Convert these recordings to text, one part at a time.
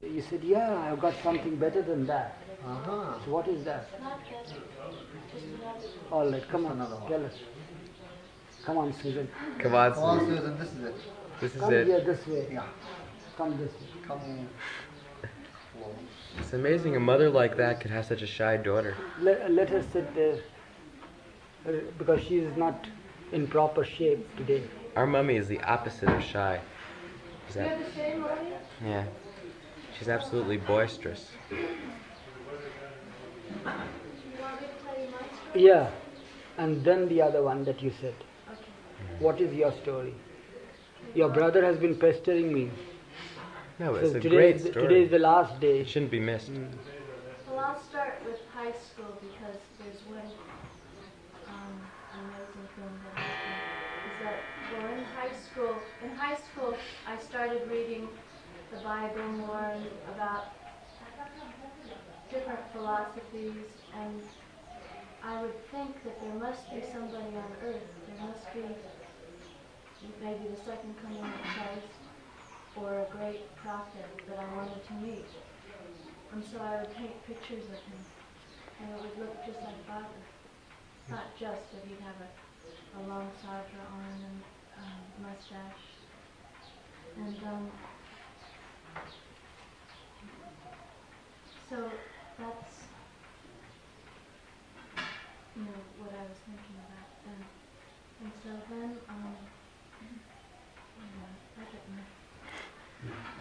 You said, yeah, I've got something better than that. Uh-huh. So what is that? Not better, just another. All right, come on, Another one. tell us. Come on, Susan. Come on, Come on, Susan. Susan, this is it. This is Come it. here this way. Yeah. Come this way. Come close. It's amazing a mother like that could have such a shy daughter. Let her sit there because she is not in proper shape today. Our mummy is the opposite of shy. She's You're the same, Mommy? yeah. She's absolutely boisterous. You want me to tell you my story? Yeah, and then the other one that you said. Okay. What is your story? Your brother has been pestering me. No, So it's a great story. today is the last day. It shouldn't be missed. Well, I'll start with high school because there's one amazing thing that happened. Is that, well, in high school, I started reading the Bible more about different philosophies, and I would think that there must be somebody on earth. There must be maybe the second coming of Christ or a great prophet that I wanted to meet. And so I would paint pictures of him, and it would look just like Father. Not just, but he'd have a long sadra on and mustache. And so that's, what I was thinking about then. And so then, I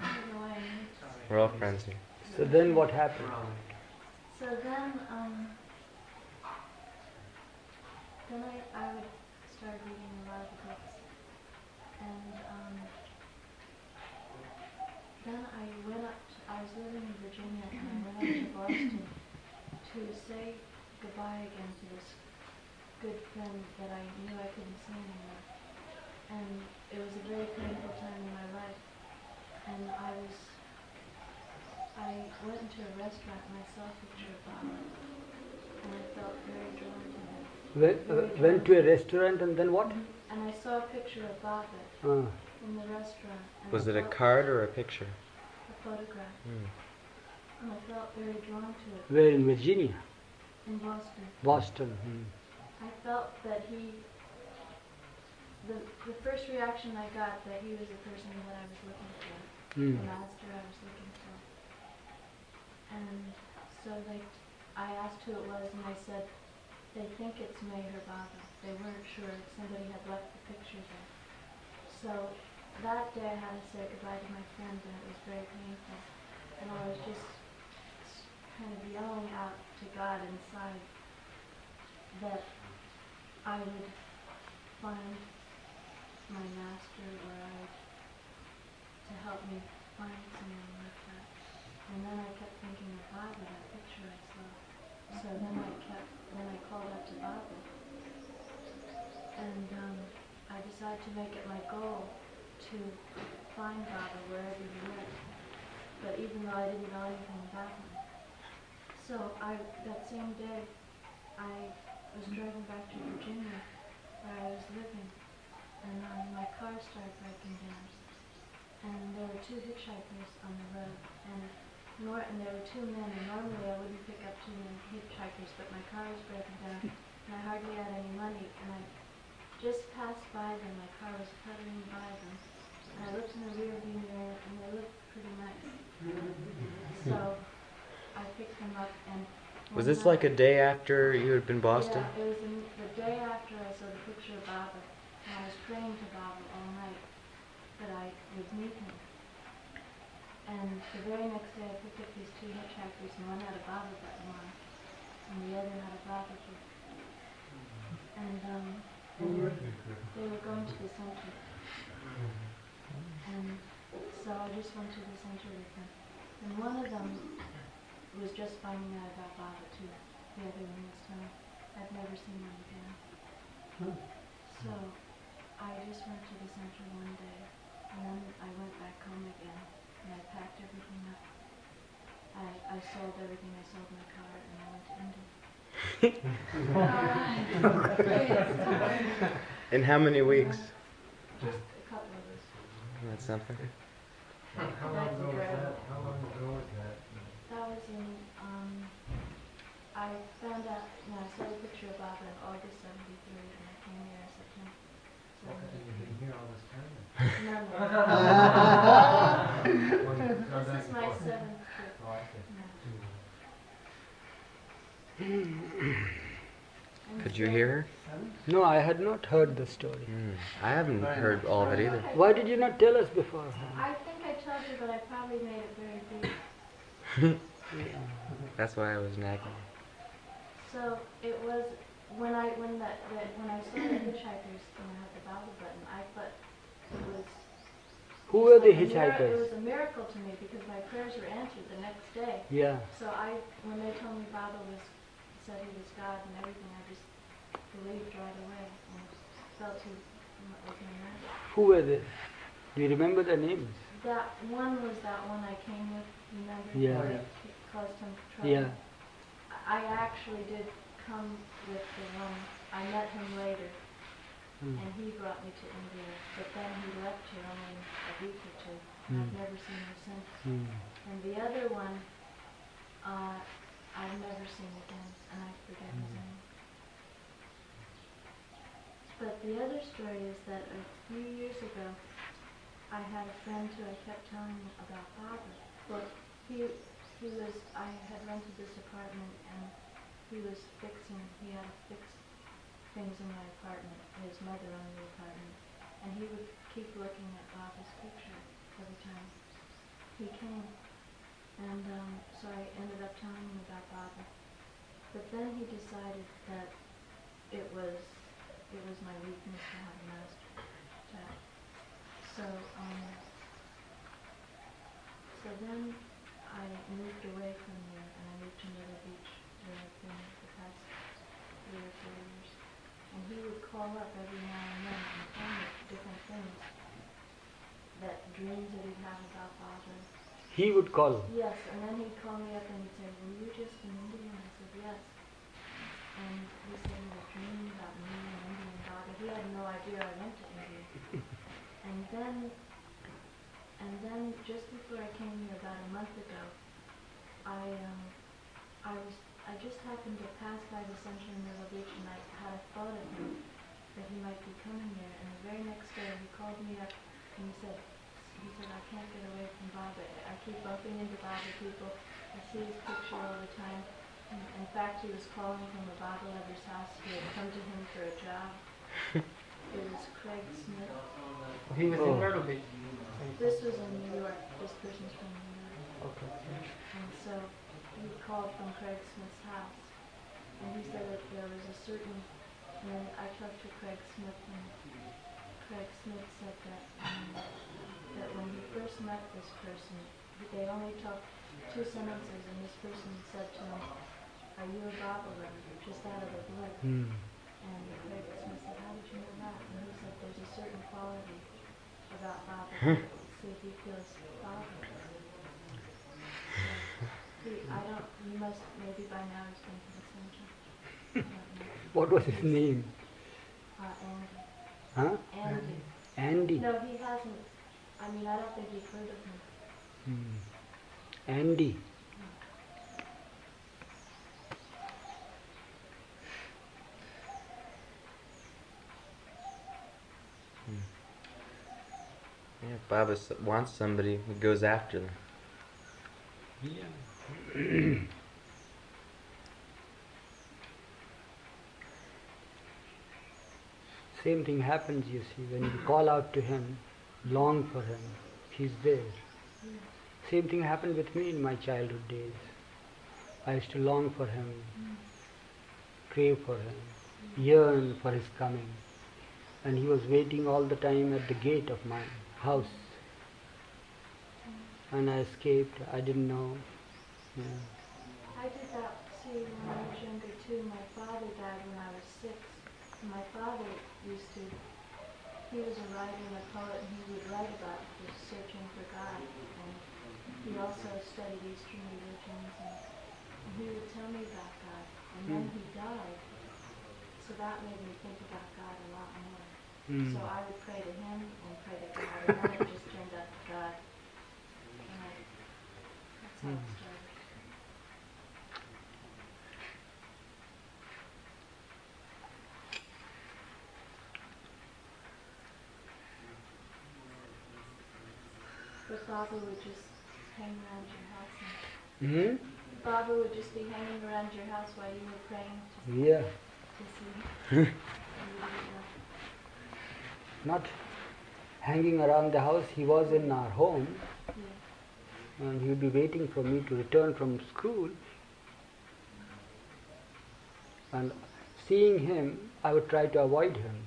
don't know why I moved. We're all friends here. So then what happened? So then I would start reading a lot of books, and then I was living in Virginia, and I went up to Boston to say goodbye again to this good friend that I knew I couldn't see anymore. And it was a very painful time in my life, and I went into a restaurant and I saw a picture of Bob, and I felt very drawn to him. Went to a restaurant and then what? And I saw a picture of Bob Ah. in the restaurant. And Was I it a felt card or a picture? a photograph. Mm. And I felt very drawn to it. Where in Virginia? In Boston. Boston. I felt that the first reaction I got that he was the person that I was looking for, the master I was looking for. And so I asked who it was, and I said, they think it's Meherabad. They weren't sure. Somebody had left the picture there. So that day I had to say goodbye to my friend, and it was very painful. And I was just kind of yelling out to God inside that I would find my master, or to help me find someone like that. And then I kept thinking of Baba, that picture I saw. So then I called out to Baba. And I decided to make it my goal to find Baba wherever he went. But even though I didn't know anything about him. So that same day, I was driving back to Virginia, where I was living, and my car started breaking down. And there were two hitchhikers on the road, and there were two men, and normally I wouldn't pick up two men hitchhikers, but my car was breaking down, and I hardly had any money, and I just passed by them. My car was puttering by them, and I looked in the rear view mirror, and they looked pretty nice. So I picked them up, and Was this like a day after you had been Boston? Yeah, it was the day after I saw the picture of Baba, and I was praying to Baba all night that I would meet him. And the very next day I picked up these two hitchhikers, and one had a Baba button on, and the other had a Baba gift. And they were going to the center. And so I just went to the center with them. And one of them was just finding out about Baba too. The other one was telling. I've never seen him again. So I just went to the center one day, and then I went back home again, and I packed everything up. I sold everything. I sold my car, and I went to India. In how many weeks? Just a couple of us. That's something. How long ago was that? How long ago Baba in August 73, and I came here in September You've 73. been here all this time. No, no. This is my seventh trip. Oh, I see. No. And Could you so- hear her? No, I had not heard the story. I haven't heard all of it either. Why did you not tell us before? I think I told you, but I probably made it very brief. That's why I was nagging. So it was when I saw the hitchhikers and I had the Bible button, I thought it was. Who were the It hitchhikers? was a miracle to me because my prayers were answered the next day. Yeah. So when they told me Baba said he was God and everything, I just believed right away and felt he was my man. Who were they? Do you remember their names? That one was that one I came with, remember? Yeah. It caused him trouble. Yeah. I actually did come with the one. I met him later, and he brought me to India. But then he left here only a week or two, and I've never seen him since. And the other one, I've never seen again, and I forget his name. But the other story is that a few years ago, I had a friend who I kept telling him about Baba. Well, I had rented this apartment, and he had fixed things in my apartment, his mother owned the apartment, and he would keep looking at Baba's picture every time he came. And so I ended up telling him about Baba. But then he decided that it was my weakness to have a master child. So then I moved away from there and I moved to Myrtle Beach where I've been the past 3 or 4 years. And he would call up every now and then and tell me different things, that dreams that he'd have about Baba. He would call. Yes, and then he'd call me up and he'd say, were you just in India? And I said, yes. And he said he was dreaming about me and India and Baba. He had no idea I went to India. And then just before I came here about a month ago, I just happened to pass by the center in Myrtle Beach and I had a thought of him that he might be coming here. And the very next day he called me up and he said, I can't get away from Baba. I keep bumping into Baba people. I see his picture all the time. And in fact, he was calling from a Baba lover's house. He had come to him for a job. It was Craig Smith. He was in Myrtle Beach. This was in New York. This person's from New York. Okay. And so he called from Craig Smith's house. And he said that there was a certain, and I talked to Craig Smith, and Craig Smith said that when he first met this person, they only talked 2 sentences, and this person said to him, are you a Baba lover? Just out of the blue. And Craig Smith said, how did you know that? And he said, there's a certain quality about Baba. See if he feels Baba. You must, maybe by now he's been to the center. What was his name? Andy. Huh? Andy. Andy. No, he hasn't. I mean, I don't think you've heard of him. Andy. Yeah, if Baba wants somebody, he goes after them. Yeah. Same thing happens, you see, when you call out to him, long for him, he's there. Same thing happened with me in my childhood days. I used to long for him, crave for him, yearn for his coming. And he was waiting all the time at the gate of my house. And I escaped, I didn't know. Yeah. I did that, see, when I was younger too. My father died when I was 6. And my father he was a writer and a poet, and he would write about this searching for God. And he also studied Eastern religions, and he would tell me about God. And then he died, so that made me think about God a lot more. So I would pray to him and pray to God, and then it just turned out to God. And that's how it started. that Baba would just hang around your house. Baba would just be hanging around your house while you were praying. Yeah. To see. Not hanging around the house, he was in our home, and he would be waiting for me to return from school. And seeing him, I would try to avoid him,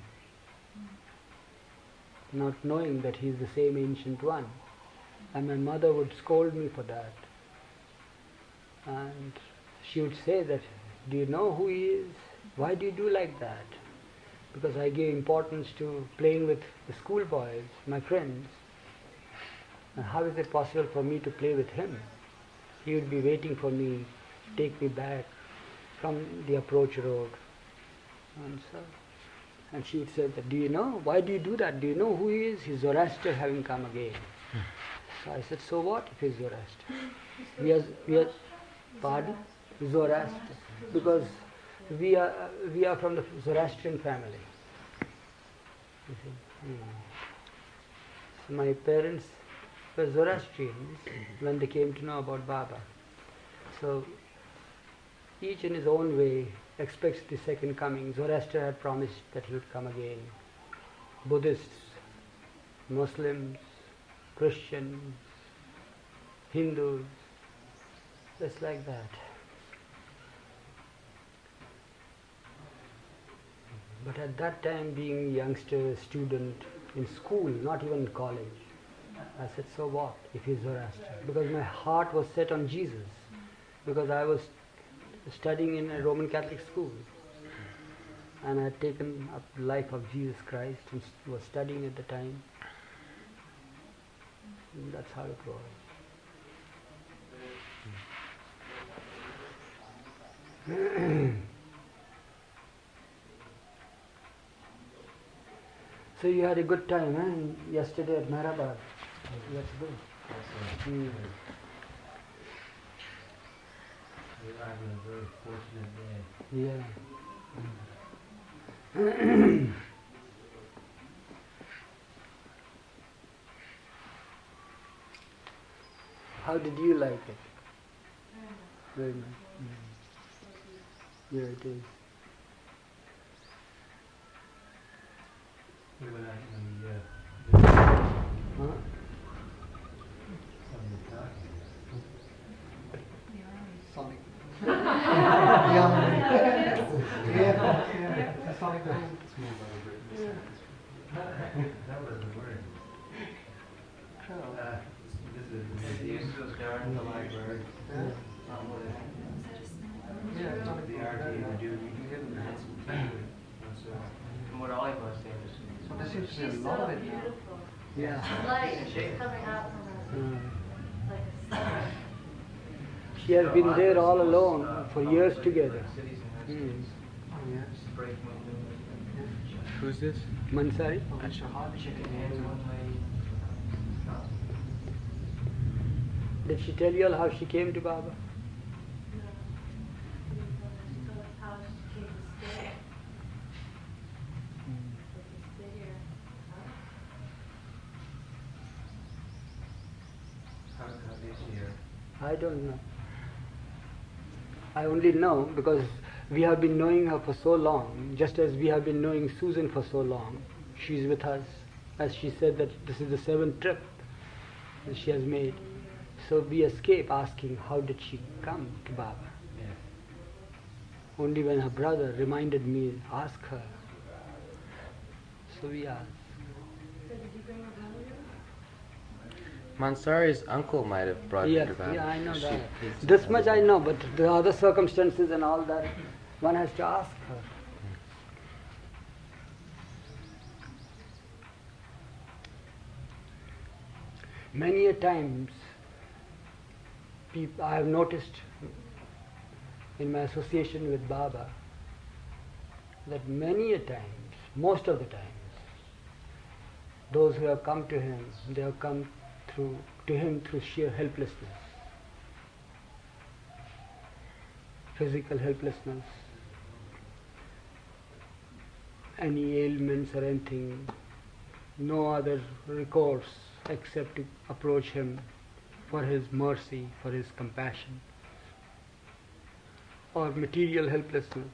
not knowing that he is the same ancient one. And my mother would scold me for that. And she would say that, do you know who he is? Why do you do like that? Because I gave importance to playing with the schoolboys, my friends. And how is it possible for me to play with him? He would be waiting for me to take me back from the approach road. And she would say that, do you know? Why do you do that? Do you know who he is? He's Zoroaster having come again. So I said, so what if he's Zoroaster? We are pardon? Zoroaster. Because we are from the Zoroastrian family. You see? So my parents were Zoroastrians when they came to know about Baba. So each in his own way expects the second coming. Zoroaster had promised that he would come again. Buddhists, Muslims, Christians, Hindus, just like that. But at that time, being youngster, student, in school, not even in college, I said, so what if he's Zoroaster? Because my heart was set on Jesus. Because I was studying in a Roman Catholic school. And I had taken up the life of Jesus Christ and was studying at the time. And that's how it was. So you had a good time, eh? Yesterday at Meherabad. That's good. We were having a very fortunate day. Yeah. How did you like it? Very much. Yeah, it is. We went out in Huh? Sonic. That was the word. This is the Israel's garden, the library. The RD, the dhuni. From what Ollie was saying, Well, there seems to be a lot of it now. Yeah. Light coming out from her, like a sun. She has been there all alone for years together. Who's this? Mansari? Did she tell you all how she came to Baba? How she came to stay. Stay here. How is she here? I don't know. I only know because we have been knowing her for so long, just as we have been knowing Susan for so long. She's with us. As she said that this is the 7th trip that she has made. So we escape asking how did she come to Baba. Yes. Only when her brother reminded me, ask her. So we asked. Mansari's uncle might have brought Yes, her back. yeah, I know She- that. he's- This much I know, but the other circumstances and all that, one has to ask her. Many a times, I have noticed in my association with Baba that many a times, most of the times, those who have come to him, they have come to him through sheer helplessness, physical helplessness, any ailments or anything, no other recourse except to approach him for his mercy, for his compassion, or material helplessness,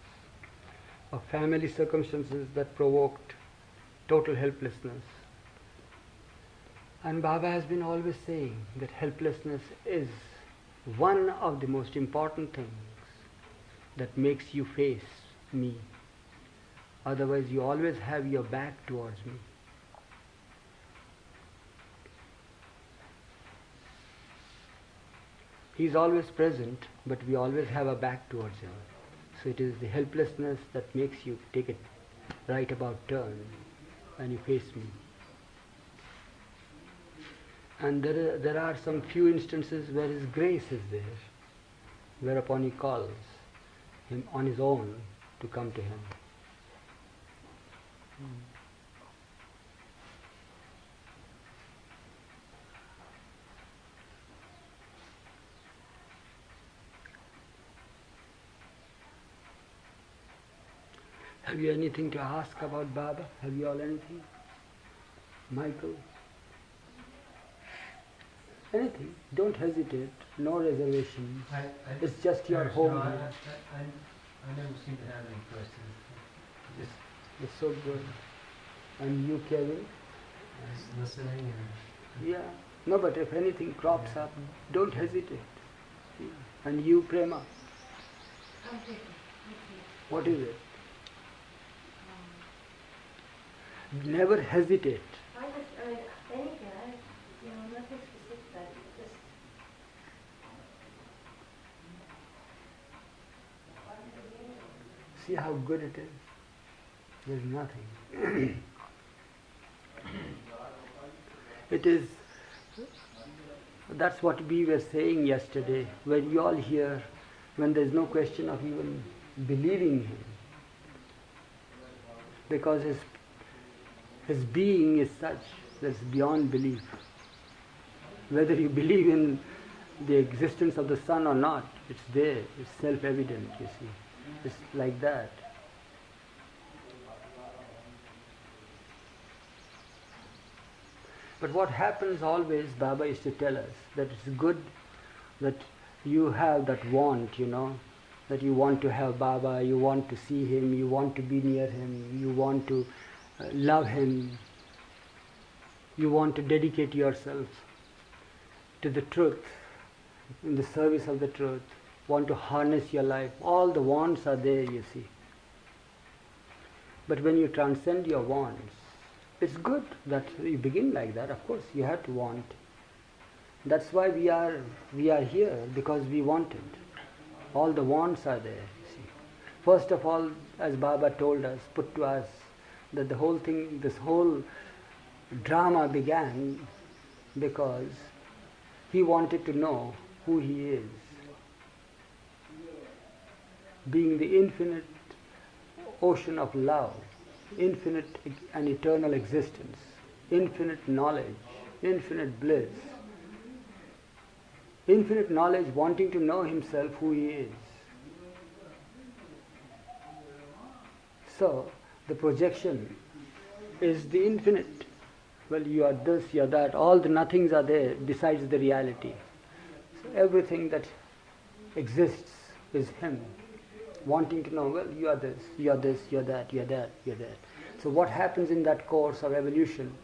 or family circumstances that provoked total helplessness. And Baba has been always saying that helplessness is one of the most important things that makes you face me. Otherwise you always have your back towards me. He is always present, but we always have a back towards him. So it is the helplessness that makes you take it right about turn and you face me. And there are some few instances where his grace is there, whereupon he calls him on his own to come to him. Have you anything to ask about Baba? Have you all anything? Michael? Anything? Don't hesitate. No reservation. It's just your home. I never seem to have any questions. It's so good. And you, Kevin? Just listening and... Yeah. No, but if anything crops up, don't hesitate. And you, Prema? I'm thinking. What is it? Never hesitate. Anything, nothing specific, just... See how good it is? There's nothing. It is, that's what we were saying yesterday, when you all hear, when there's no question of even believing him. Because his being is such that's beyond belief. Whether you believe in the existence of the sun or not, it's there, it's self-evident, you see. It's like that. But what happens always, Baba is to tell us that it's good that you have that want, that you want to have Baba, you want to see him, you want to be near him, you want to love him, you want to dedicate yourself to the truth, in the service of the truth, want to harness your life. All the wants are there, you see. But when you transcend your wants, it's good that you begin like that. Of course, you have to want. That's why we are here, because we want it. All the wants are there, you see. First of all, as Baba told us, put to us, that the whole thing, this whole drama began because he wanted to know who he is. Being the infinite ocean of love, infinite and eternal existence, infinite knowledge, infinite bliss, infinite knowledge, wanting to know himself who he is. So, the projection is the infinite. Well, you are this, you are that, all the nothings are there besides the reality. So everything that exists is him. Wanting to know, well, you are this, you are this, you are that, you are that, you are that. So what happens in that course of evolution?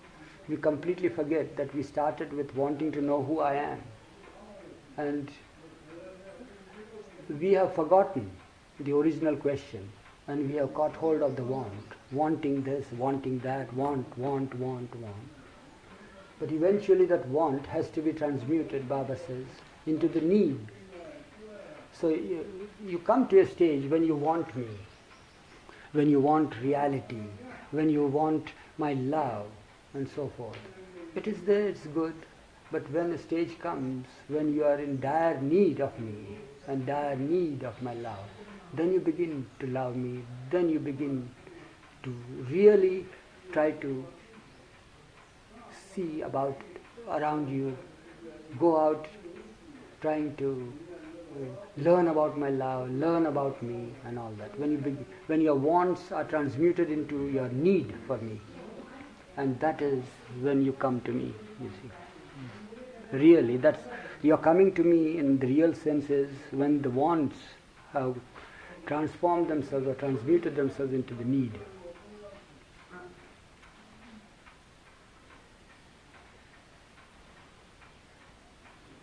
We completely forget that we started with wanting to know who I am. And we have forgotten the original question, and we have caught hold of the want. Wanting this, wanting that, want. But eventually that want has to be transmuted, Baba says, into the need. So you come to a stage when you want me, when you want reality, when you want my love, and so forth. It is there, it's good. But when a stage comes, when you are in dire need of me, and dire need of my love, then you begin to love me, then you begin to really try to see about around you, go out trying to learn about my love, learn about me and all that. When your wants are transmuted into your need for me, And that is when you come to me, you see. Really, that's, you're coming to me in the real sense is when the wants have transformed themselves or transmuted themselves into the need.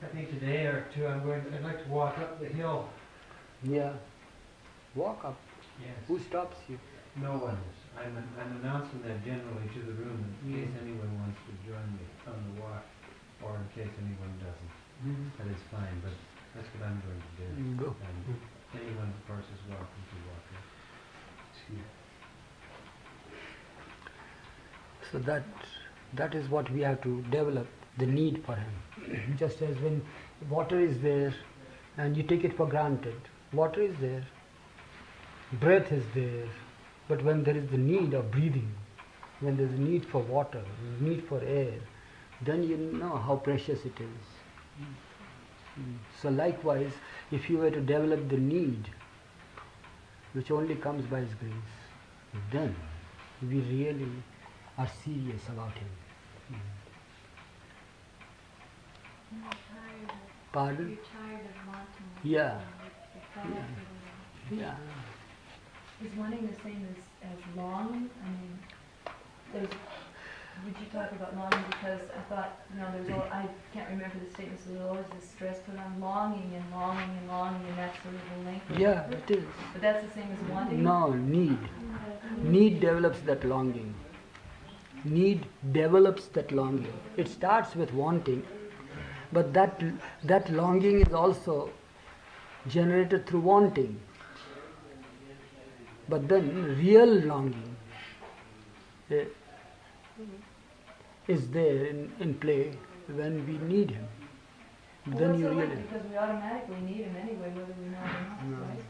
I think today or two I'd like to walk up the hill. Yeah. Walk up. Yes. Who stops you? No one is. I'm announcing that generally to the room in case anyone wants to join me on the walk, or in case anyone doesn't. That is fine, but that's what I'm going to do. Go. And anyone, of course, is welcome to walk in. So that is what we have to develop, the need for him. Just as when water is there and you take it for granted, water is there, breath is there, but when there is the need of breathing, when there is a need for water, need for air, then you know how precious it is. So likewise, if you were to develop the need, which only comes by His grace, then we really are serious about Him. You're tired of, Pardon? you're tired of wanting. Yeah. You're fed up with it. Yeah. Is wanting the same as longing? I mean, would you talk about longing? Because I thought, I can't remember the statements, so there's always this stress put on longing and longing and longing, and that's sort of the link. Yeah, it is. But that's the same as wanting? No, need. Need develops that longing. Need develops that longing. It starts with wanting, but that longing is also generated through wanting. But then real longing is there in play when we need Him. Well, Then what's you the link? really... Because we automatically need Him anyway, whether we know it or not, right?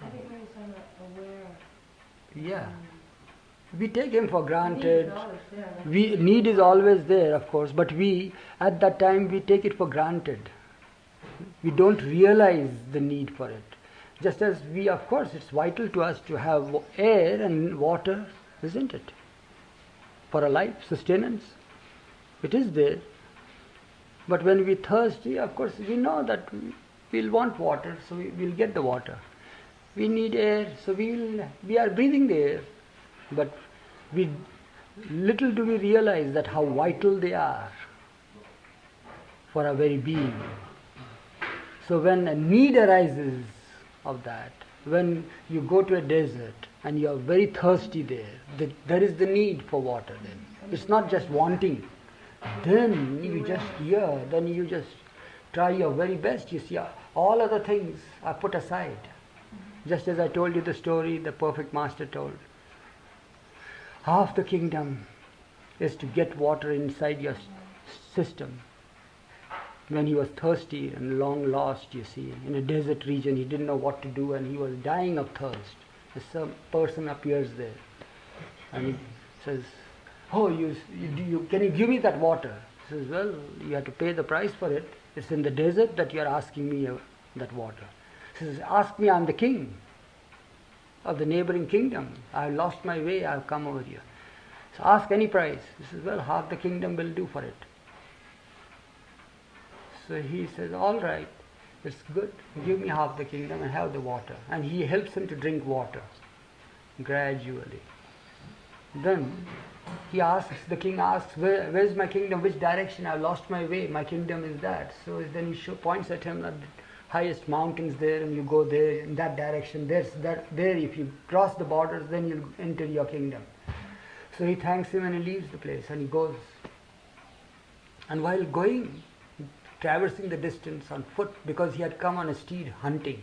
I think we're sort of aware of. Yeah. We take Him for Need granted. is always there, right? Need is always there, of course, but at that time, we take it for granted. We don't realize the need for it. Just as of course, it's vital to us to have air and water, isn't it? For a life, sustenance. It is there. But when we're thirsty, of course, we know that we'll want water, so we'll get the water. We need air, so we are breathing the air. But little do we realize that how vital they are for our very being. So when a need arises of that, when you go to a desert and you are very thirsty there is the need for water then. It's not just wanting. Then you just try your very best. You see, all other things are put aside. Just as I told you the story the perfect master told. Half the kingdom is to get water inside your system. When he was thirsty and long lost, you see, in a desert region, he didn't know what to do and he was dying of thirst. Some person appears there and he says, "Oh, can you give me that water?" He says, "Well, you have to pay the price for it. It's in the desert that you are asking me that water." He says, "Ask me, I'm the king of the neighboring kingdom. I've lost my way, I've come over here. So ask any price." He says, "Well, half the kingdom will do for it." So he says, "All right, it's good. Give me half the kingdom and have the water." And he helps him to drink water gradually. Then the king asks, where's my kingdom? Which direction? I've lost my way. My kingdom is that. So then he points at him at the highest mountains there, and you go there in that direction. There, if you cross the borders, then you'll enter your kingdom. So he thanks him and he leaves the place and he goes. And while going, traversing the distance on foot, because he had come on a steed hunting.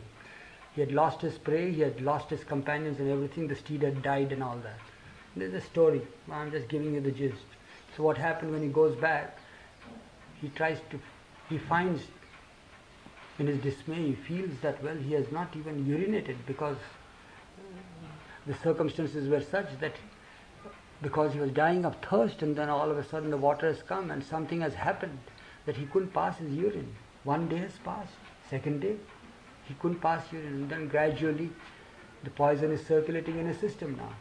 He had lost his prey, he had lost his companions and everything, the steed had died and all that. There's a story, I'm just giving you the gist. So what happened when he goes back, he finds in his dismay, he feels that, well, he has not even urinated because the circumstances were such that because he was dying of thirst and then all of a sudden the water has come and something has happened that he couldn't pass his urine. 1 day has passed, second day, he couldn't pass urine, and then gradually the poison is circulating in his system now.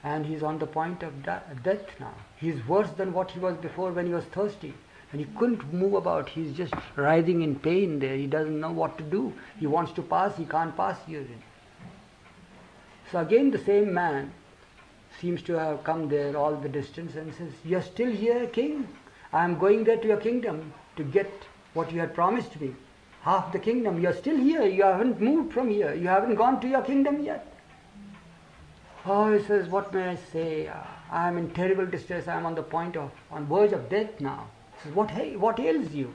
and he's on the point of death now. He's worse than what he was before when he was thirsty. And he couldn't move about. He's just writhing in pain there. He doesn't know what to do. He wants to pass. He can't pass urine. So again the same man seems to have come there all the distance and says, "You're still here, king? I am going there to your kingdom to get what you had promised me. Half the kingdom. You're still here. You haven't moved from here. You haven't gone to your kingdom yet." Oh, he says, "What may I say? I am in terrible distress. I am on verge of death now." He says, what ails you?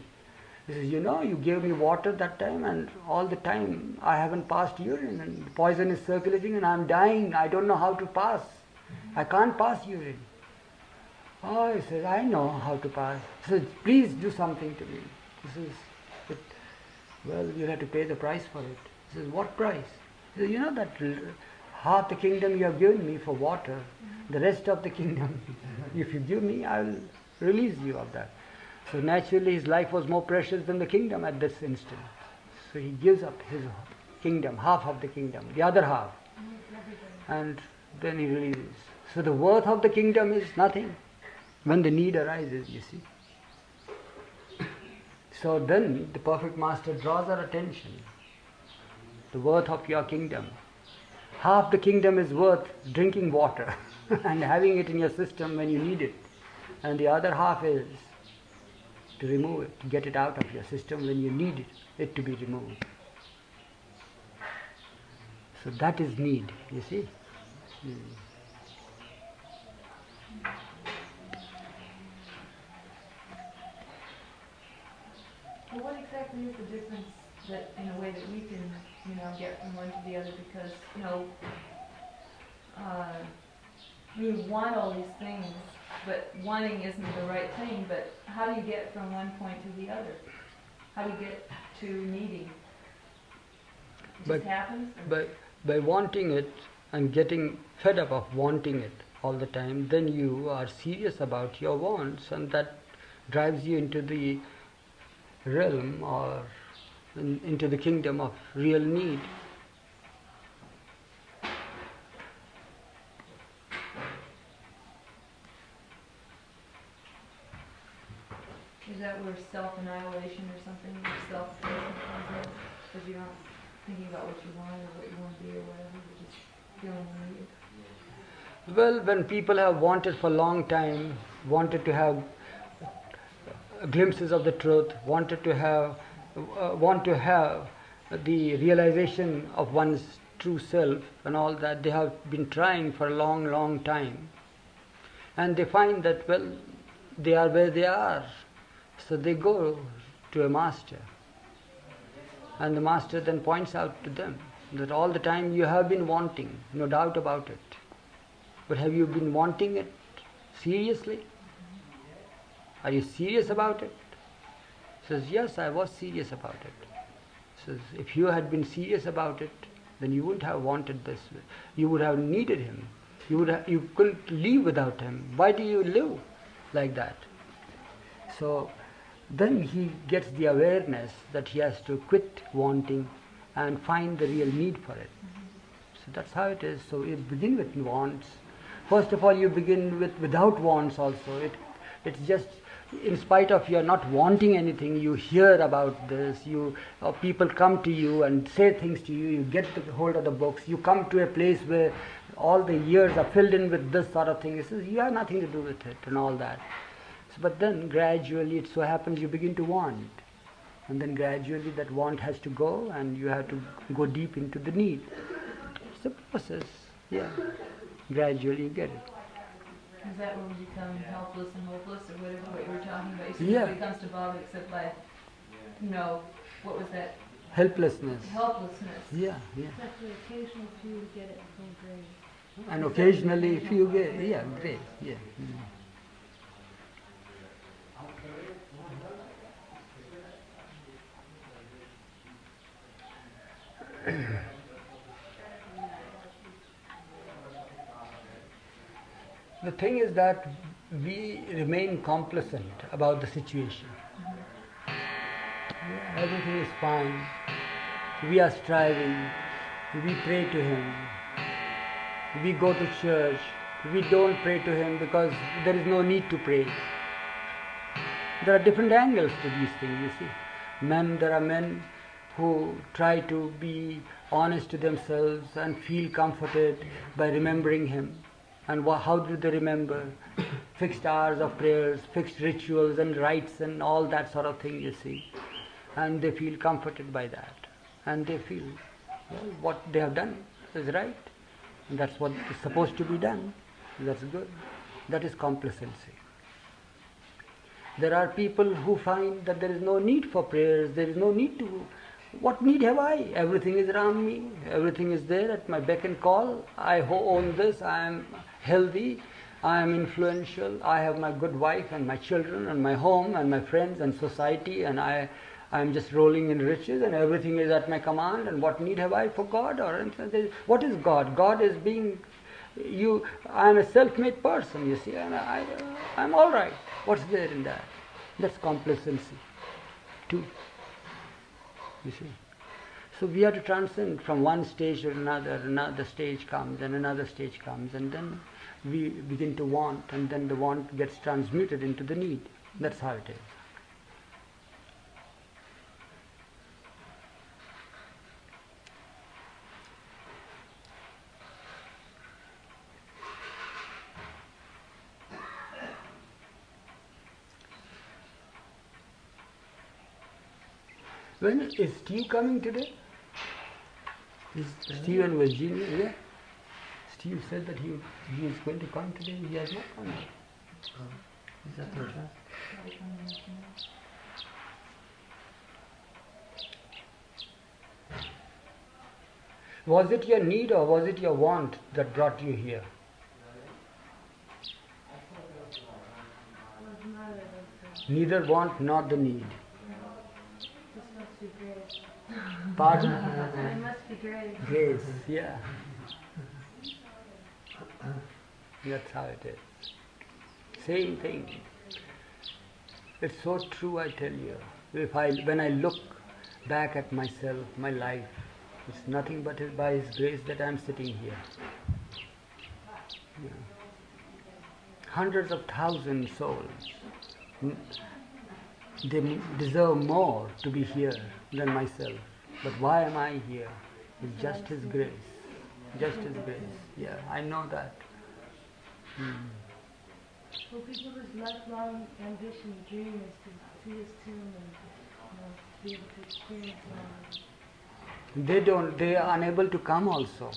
He says, "You gave me water that time, and all the time I haven't passed urine, and the poison is circulating, and I'm dying. I don't know how to pass. I can't pass urine." Oh, he says, "I know how to pass." He says, "Please do something to me." He says, "Well, you'll have to pay the price for it." He says, "What price?" He says, "That half the kingdom you have given me for water, the rest of the kingdom, if you give me, I will release you of that." So naturally his life was more precious than the kingdom at this instant. So he gives up his kingdom, half of the kingdom, the other half, and then he releases. So the worth of the kingdom is nothing when the need arises, you see. So then the perfect master draws our attention. The worth of your kingdom. Half the kingdom is worth drinking water and having it in your system when you need it. And the other half is to remove it, to get it out of your system when you need it to be removed. So that is need, you see. Well, what exactly is the difference that, in a way, that we can, get from one to the other? Because, we want all these things, but wanting isn't the right thing. But how do you get from one point to the other? How do you get to needing? It just happens? By wanting it and getting fed up of wanting it all the time, then you are serious about your wants, and that drives you into the realm or into the kingdom of real need. Is that where self-annihilation or something, or self-creation comes in? Because you're not thinking about what you want or what you want to be or whatever, you're just feeling the need. Well, when people have wanted for a long time, wanted to have glimpses of the truth, want to have the realization of one's true self and all that, they have been trying for a long, long time. And they find that, they are where they are. So they go to a master. And the master then points out to them that all the time you have been wanting, no doubt about it. But have you been wanting it seriously? Are you serious about it? Says, yes, I was serious about it. Says, if you had been serious about it, then you wouldn't have wanted this. You would have needed him. You couldn't live without him. Why do you live like that? So then he gets the awareness that he has to quit wanting and find the real need for it. So that's how it is. So you begin with wants. First of all, you begin without wants also. It's just, in spite of your not wanting anything, you hear about this, people come to you and say things to you, you get the hold of the books, you come to a place where all the years are filled in with this sort of thing. It says, you have nothing to do with it and all that. So, but then gradually it so happens you begin to want. And then gradually that want has to go and you have to go deep into the need. It's a process, yeah. Gradually you get it. Is that when we become helpless and hopeless, or whatever what you were talking about? You said Yeah. nobody comes to Bob except by, what was that? Helplessness. Helplessness. Yeah. Except the occasional few get it from grace. And occasionally if you get, grace, yeah. The thing is that we remain complacent about the situation. Yeah, everything is fine. We are striving. We pray to Him. We go to church. We don't pray to him because there is no need to pray. There are different angles to these things, you see. There are men who try to be honest to themselves and feel comforted by remembering him. And how do they remember? Fixed hours of prayers, fixed rituals and rites and all that sort of thing, you see. And they feel comforted by that. And they feel, well, what they have done is right. And that's what is supposed to be done. That's good. That is complacency. There are people who find that there is no need for prayers, there is no need to. What need have I? Everything is around me, everything is there at my beck and call. I own this, I am healthy, I am influential, I have my good wife and my children and my home and my friends and society, and I am just rolling in riches and everything is at my command, and what need have I for God? Or what is God? God is being you. I am a self-made person, you see, and I am all right. What's there in that? That's complacency too, you see. So we have to transcend from one stage to another stage comes and another stage comes, and then we begin to want, and then the want gets transmuted into the need. That's how it is. When is Steve coming today? Is Steve and Virginia? Yeah. Steve said that he is going to come today. He has not come. Is that the address? Was it your need or was it your want that brought you here? Neither want nor the need. This must be grace. Pardon? It must be grace. Grace, yeah. That's how it is. Same thing. It's so true, I tell you. When I look back at myself, my life, it's nothing but by His grace that I'm sitting here. Yeah. Hundreds of thousands souls. They deserve more to be here than myself. But why am I here? It's just His grace. Just His grace. Yeah, I know that. Well, people's lifelong ambition, dream is to see His tomb and be able to experience it. They are unable to come also.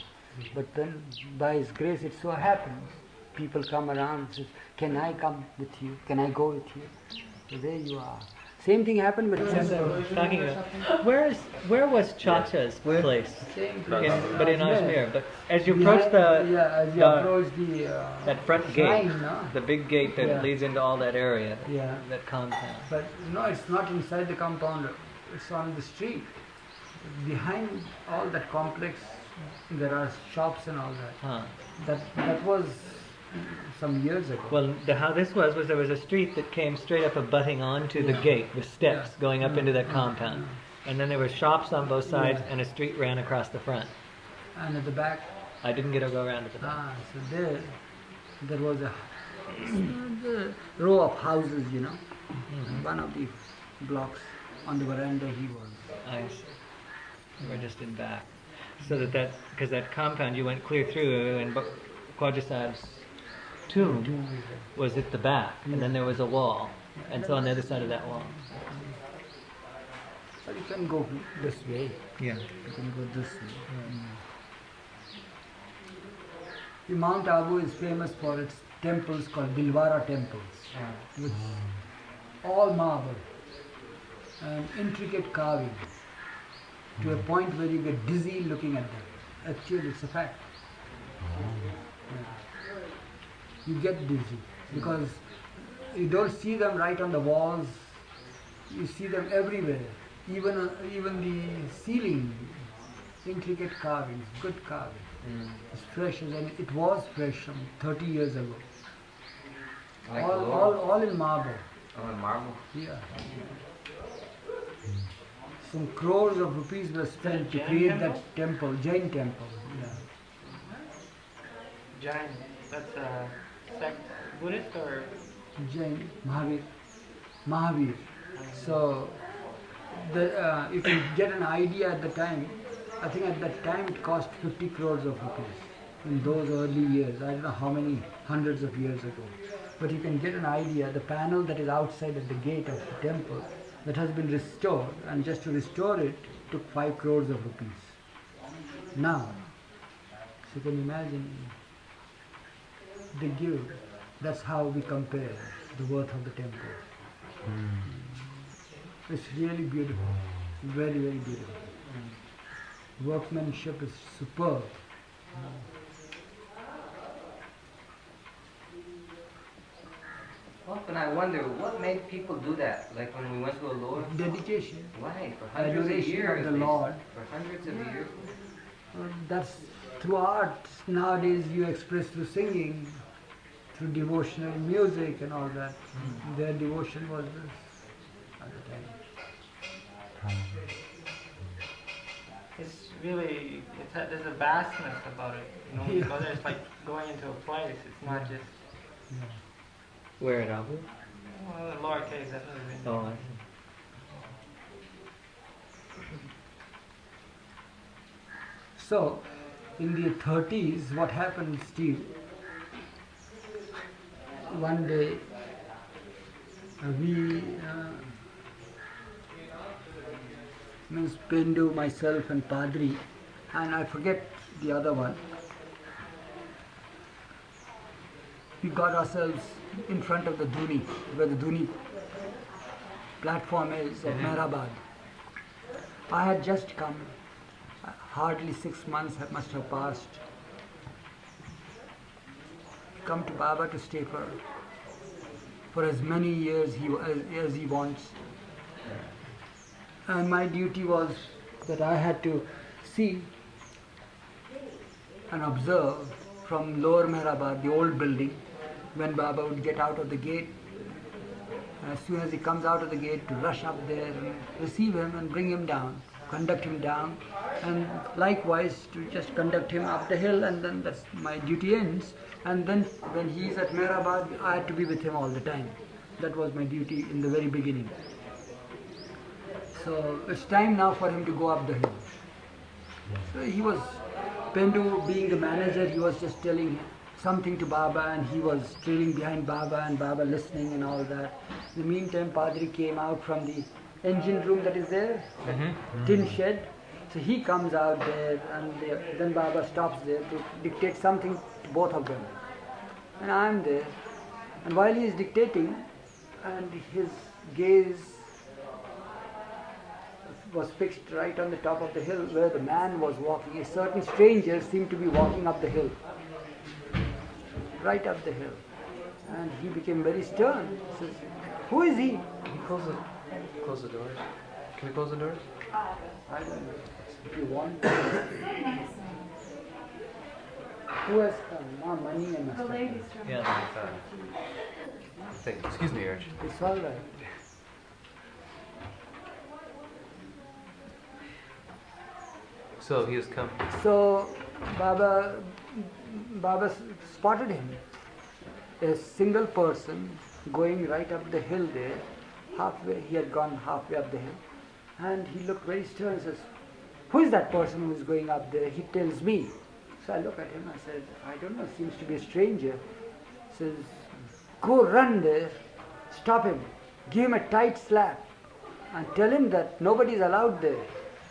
But then by His grace it so happens. People come around and say, can I come with you? Can I go with you? So there you are. Same thing happened with Talking about, where was Chacha's place? But in Ajmer. But as you approach that front gate, the big gate that leads into all that area, that compound. But no, it's not inside the compound. It's on the street. Behind all that complex, there are shops and all that. That was some years ago. Well, how this was there was a street that came straight up abutting onto the gate with steps going up into that compound. And then there were shops on both sides and a street ran across the front. And at the back? I didn't get to go around to the back. So there was a row of houses, you know. One of the blocks on the veranda he was. I see. We're just in back. So because that compound you went clear through and Khwajasad's tomb was at the back, and then there was a wall, and so on the other side of that wall. But you can go this way. Yeah. You can go this way. The Mount Abu is famous for its temples called Dilwara temples, with all marble and intricate carving to a point where you get dizzy looking at them. Actually, it's a fact. You get dizzy because you don't see them right on the walls. You see them everywhere. Even the ceiling, intricate carvings, good carving. It's fresh, and it was fresh some 30 years ago. Like all in marble. Oh, in marble? Yeah. Some crores of rupees were spent to create that temple, Jain temple. Yeah. Jain. That's a sect, Buddhist or? Jain, Mahavir. So, if you get an idea at the time, I think at that time it cost 50 crores of rupees. In those early years, I don't know how many hundreds of years ago. But you can get an idea, the panel that is outside at the gate of the temple, that has been restored, and just to restore it took 5 crores of rupees. Now, so you can imagine, they give, that's how we compare the worth of the temple. It's really beautiful, very, very beautiful. Workmanship is superb. Often I wonder what made people do that. Like when we went to the Lord. Dedication. Why? For hundreds of Adoration years. of the Lord. For hundreds of years. That's through art. Nowadays you express through singing, through devotional music and all that. Their devotion was this at the time. It's really, there's a vastness about it. You know, when you go there, it's like going into a place. It's not just. Where at Abu? Well, the lower case, I've never been. Oh, I see. So, in the 30s, what happened, Steve? One day, means Pendu, myself and Padri, and I forget the other one. We got ourselves in front of the dhuni, where the dhuni platform is at Meherabad. I had just come, hardly 6 months must have passed. Come to Baba to stay for as many years as he wants. And my duty was that I had to see and observe from lower Meherabad, the old building, when Baba would get out of the gate. As soon as he comes out of the gate, to rush up there and receive him and bring him down, conduct him down, and likewise to just conduct him up the hill, and then that's my duty ends. And then when he's at Meherabad, I had to be with him all the time. That was my duty in the very beginning. So it's time now for him to go up the hill. So he was, Pendu being the manager, he was just telling something to Baba, and he was trailing behind Baba, and Baba listening and all that. In the meantime, Padri came out from the engine room that is there, tin shed. So he comes out there, and then Baba stops there to dictate something to both of them. And I'm there, and while he is dictating, and his gaze was fixed right on the top of the hill where the man was walking. A certain stranger seemed to be walking up the hill, right up the hill. And he became very stern. He says, "Who is he?" Can you close the doors? Can we close the doors? I don't know. If you want. Who has come? Money and The ladies from Yeah. Excuse me, Arch. It's all right. So he has come. So Baba spotted him. A single person going right up the hill there, halfway, he had gone halfway up the hill. And he looked very stern and says, "Who is that person who is going up there?" He tells me. So I look at him and said, "I don't know, seems to be a stranger." He says, "Go run there, stop him, give him a tight slap and tell him that nobody is allowed there,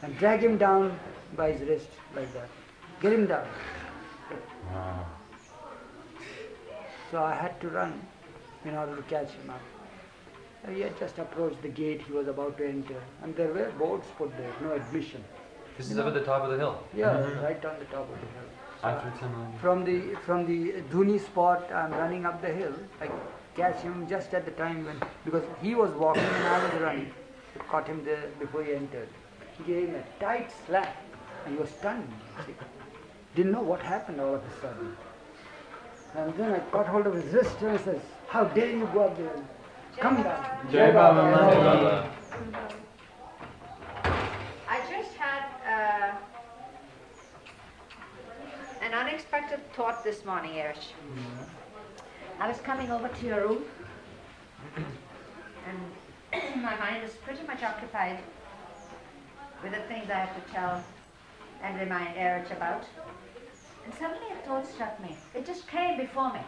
and drag him down by his wrist like that. Get him down." Wow. So I had to run in order to catch him up. He had just approached the gate, he was about to enter, and there were boards put there, no admission. This is up at the top of the hill. Yeah, right on the top of the hill. After someone. From the dhuni spot, I'm running up the hill. I catch him just at the time when, because he was walking and I was running. I caught him there before he entered. He gave him a tight slap and he was stunned. Didn't know what happened all of a sudden. And then I caught hold of his wrist and I says, "How dare you go up there? Come down." Jai Baba. Jai Baba. I just had an unexpected unexpected thought this morning, Erich. I was coming over to your room, and my mind was pretty much occupied with the things I have to tell and remind Erich about. And suddenly a thought struck me. It just came before me.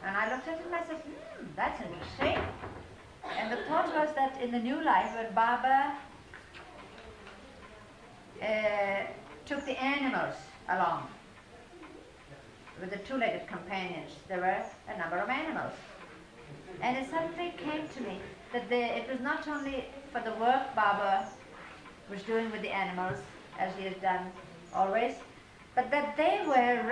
And I looked at it and I said, that's interesting. And the thought was that in the new life, when Baba took the animals along with the two-legged companions, there were a number of animals. And it suddenly came to me that it was not only for the work Baba was doing with the animals, as he has done always, but that they were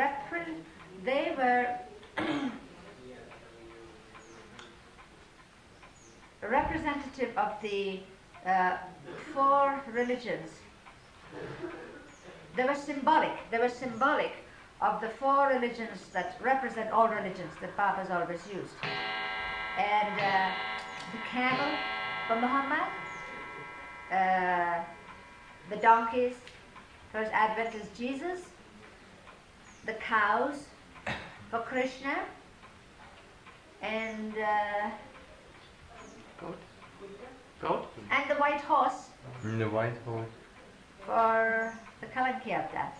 representative of the 4 religions. They were symbolic of the 4 religions that represent all religions that Baba's always used. And the camel for Mohammed, the donkeys for his advent as Jesus, the cows for Krishna, and Goat? and the white horse The white horse. for the Kalki Avatar.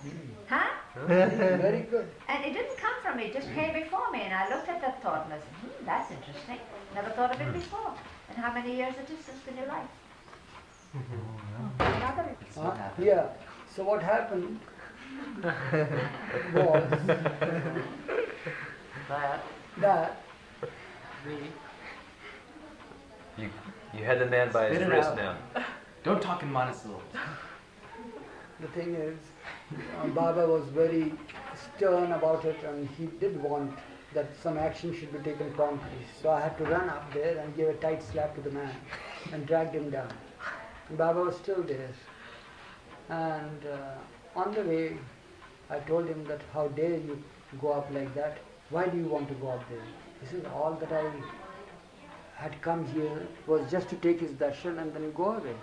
Huh? Very good. And it didn't come from me, it just came before me, and I looked at that thought and I said, that's interesting. Never thought of it before. And how many years it is since the new life? Another. Yeah. So what happened was that You had the man by his Spit it wrist out. now. Don't talk in monosyllables. the thing is, Baba was very stern about it, and he did want that some action should be taken promptly. So I had to run up there and give a tight slap to the man and dragged him down. And Baba was still there. And on the way, I told him that how dare you go up like that? Why do you want to go up there? He said, all that I had come here was just to take his darshan and then you go away.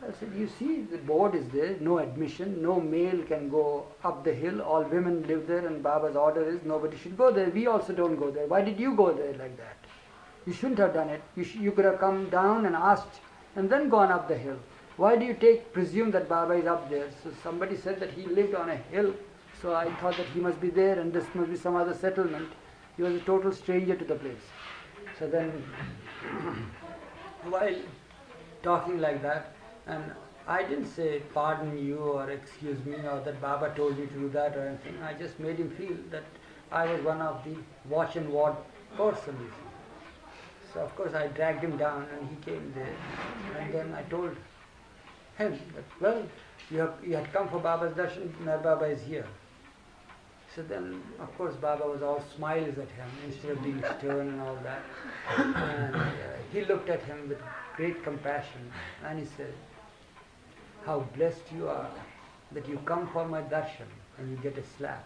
I said, you see, the board is there, no admission, no male can go up the hill, all women live there, and Baba's order is nobody should go there. We also don't go there. Why did you go there like that? You shouldn't have done it. You could have come down and asked and then gone up the hill. Why do you presume that Baba is up there? So somebody said that he lived on a hill, so I thought that he must be there and this must be some other settlement. He was a total stranger to the place. So then, while talking like that, and I didn't say pardon you or excuse me or that Baba told me to do that or anything. I just made him feel that I was one of the watch and ward person. So of course I dragged him down and he came there, and then I told him that, well, you had come for Baba's darshan, now Baba is here. So then, of course, Baba was all smiles at him instead of being stern and all that. And he looked at him with great compassion and he said, how blessed you are that you come for my darshan and you get a slap.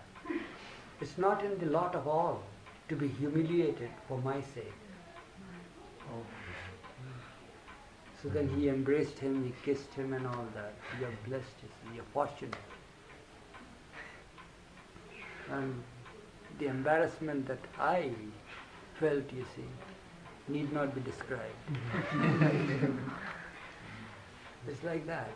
It's not in the lot of all to be humiliated for my sake. So then he embraced him, he kissed him and all that. You are blessed, you are fortunate. And the embarrassment that I felt, you see, need not be described. It's like that.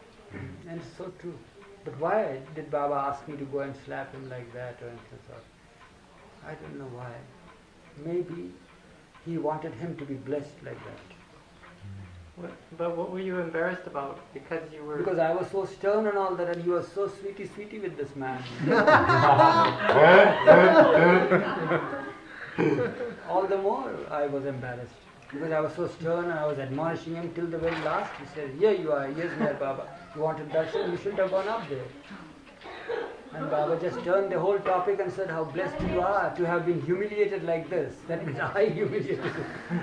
And it's so true. But why did Baba ask me to go and slap him like that or anything so? I don't know why. Maybe he wanted him to be blessed like that. But what were you embarrassed about? Because you were... Because I was so stern and all that, and he was so sweetie with this man. All the more I was embarrassed. Because I was so stern and I was admonishing him till the very last. He said, here you are, here's Meher Baba. You wanted darshan, you shouldn't have gone up there. And Baba just turned the whole topic and said, how blessed you are to have been humiliated like this. That means I humiliated you.